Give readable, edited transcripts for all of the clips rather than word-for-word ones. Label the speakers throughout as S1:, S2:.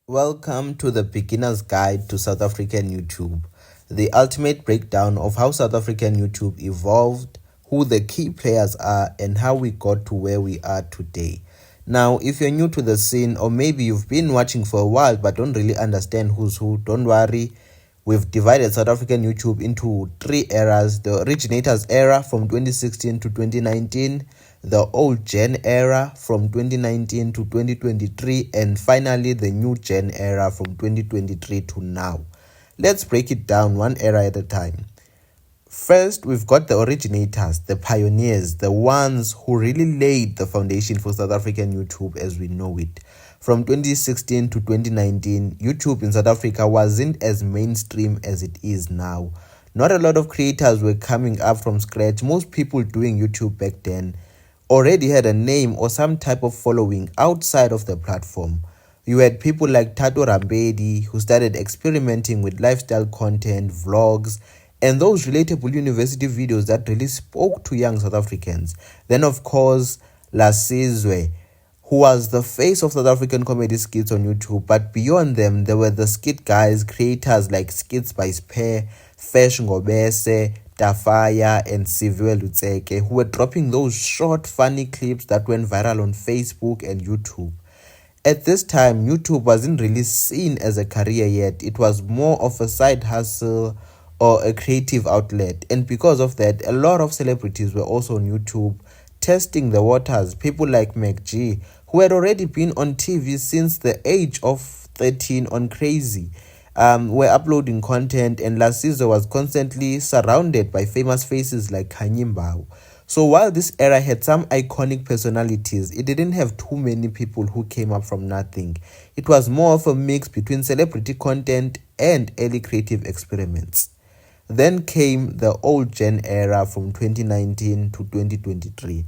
S1: Welcome to the Beginner's Guide to South African YouTube, the ultimate breakdown of how South African YouTube evolved, who the key players are, and how we got to where we are today. Now, if you're new to the scene, or maybe you've been watching for a while but don't really understand who's who, don't worry. We've divided South African YouTube into three eras: the originators era from 2016 to 2019, the old gen era from 2019 to 2023, and finally the new gen era from 2023 to now. Let's break it down one era at a time. First, we've got the originators, the pioneers, the ones who really laid the foundation for South African YouTube as we know it. From 2016 to 2019, YouTube in South Africa wasn't as mainstream as it is now. Not a lot of creators were coming up from scratch. Most people doing YouTube back then already had a name or some type of following outside of the platform. You had people like Tato Rambedi, who started experimenting with lifestyle content, vlogs, and those relatable university videos that really spoke to young South Africans. Then, of course, Lasizwe, who was the face of South African comedy skits on YouTube. But beyond them, there were the skit guys, creators like Skits by Spare, Fesh Ngobese, Tafaya, and Siviwe Lutseke, who were dropping those short, funny clips that went viral on Facebook and YouTube. At this time, YouTube wasn't really seen as a career yet. It was more of a side hustle or a creative outlet. And because of that, a lot of celebrities were also on YouTube testing the waters. People like MacG, who had already been on TV since the age of 13 on Crazy, were uploading content, and Lasizwe was constantly surrounded by famous faces like Khanyi Mbau. So while this era had some iconic personalities, it didn't have too many people who came up from nothing. It was more of a mix between celebrity content and early creative experiments. Then came the old gen era from 2019 to 2023.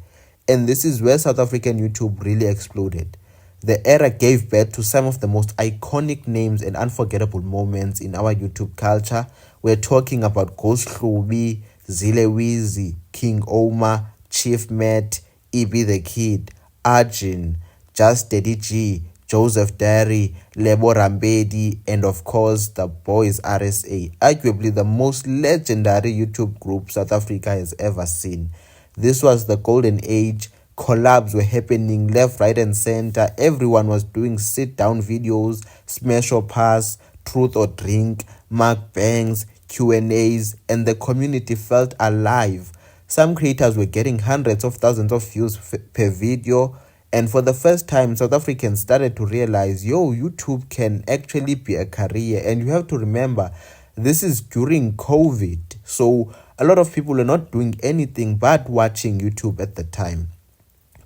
S1: And this is where South African YouTube really exploded. The era gave birth to some of the most iconic names and unforgettable moments in our YouTube culture. We're talking about Ghost Hlubi, Zile Wheezy, King Oma, Chief Matt, Ibi the Kid, Arjun, Just Daddy G, Joseph Derry, Lebo Rambedi, and of course the Boys RSA, arguably the most legendary YouTube group South Africa has ever seen. This was the golden age. Collabs were happening left, right, and center. Everyone was doing sit-down videos, smash or pass, truth or drink, mukbangs, Q&As, and the community felt alive. Some creators were getting hundreds of thousands of views per video, and for the first time, South Africans started to realize, YouTube can actually be a career. And you have to remember, this is during COVID, so a lot of people are not doing anything but watching YouTube at the time.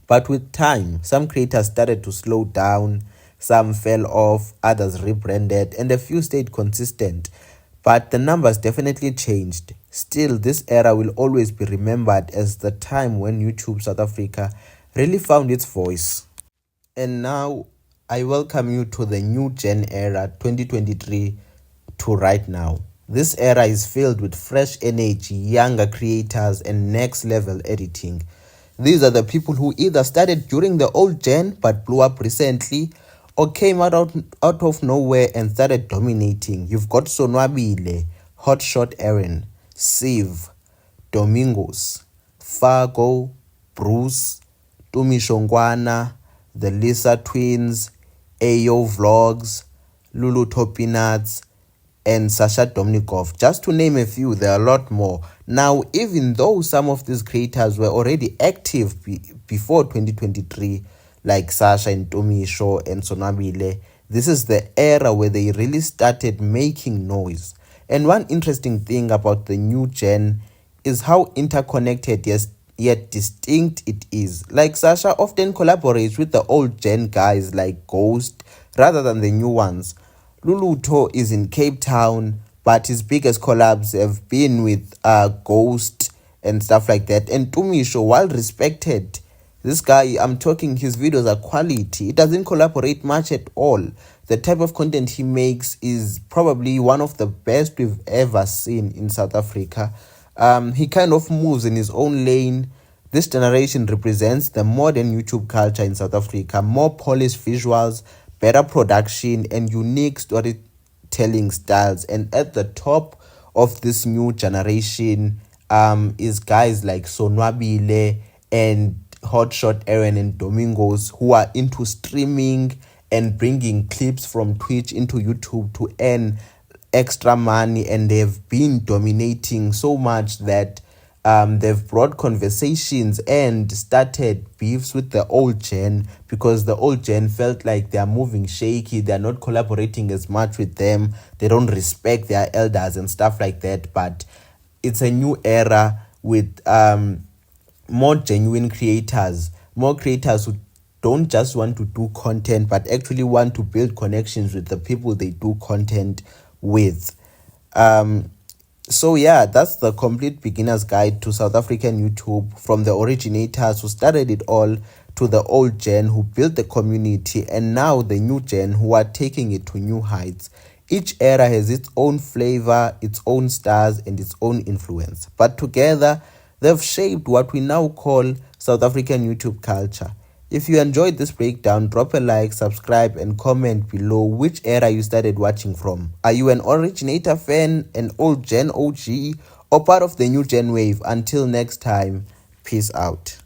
S1: But with time, some creators started to slow down, some fell off, others rebranded, and a few stayed consistent. But the numbers definitely changed. Still, this era will always be remembered as the time when YouTube South Africa really found its voice. And now, I welcome you to the new gen era 2023 to right now. This era is filled with fresh energy, younger creators, and next level editing. These are the people who either started during the old gen but blew up recently, or came out of nowhere and started dominating. You've got Sonwabile, Hotshot Aaron, Siv, Domingos, Fargo, Bruce, Tumi Shongwana, the Lisa Twins, Ayo Vlogs, Lulu Topinats, and Sasha Domnikov, just to name a few. There are a lot more. Now, even though some of these creators were already active before 2023, like Sasha and Tomi Shaw and Sonwabile, this is the era where they really started making noise. And one interesting thing about the new gen is how interconnected yet distinct it is. Like Sasha often collaborates with the old gen guys like Ghost rather than the new ones. Luluto is in Cape Town, but his biggest collabs have been with Ghost and stuff like that. And Tumisho, while respected, this guy, I'm talking, his videos are quality. He doesn't collaborate much at all. The type of content he makes is probably one of the best we've ever seen in South Africa. He kind of moves in his own lane. This generation represents the modern YouTube culture in South Africa. More polished visuals, better production, and unique storytelling styles. And at the top of this new generation is guys like Sonwabile and Hotshot Aaron and Domingos, who are into streaming and bringing clips from Twitch into YouTube to earn extra money. And they've been dominating so much that they've brought conversations and started beefs with the old gen, because the old gen felt like they're moving shaky, they're not collaborating as much with them, they don't respect their elders and stuff like that. But it's a new era with more genuine creators, more creators who don't just want to do content but actually want to build connections with the people they do content with. So yeah, that's the complete beginner's guide to South African YouTube, from the originators who started it all to the old gen who built the community, and now the new gen who are taking it to new heights. Each era has its own flavor, its own stars, and its own influence, but together they've shaped what we now call South African YouTube culture. If you enjoyed this breakdown, drop a like, subscribe, and comment below which era you started watching from. Are you an originator fan, an old gen OG, or part of the new gen wave? Until next time, peace out.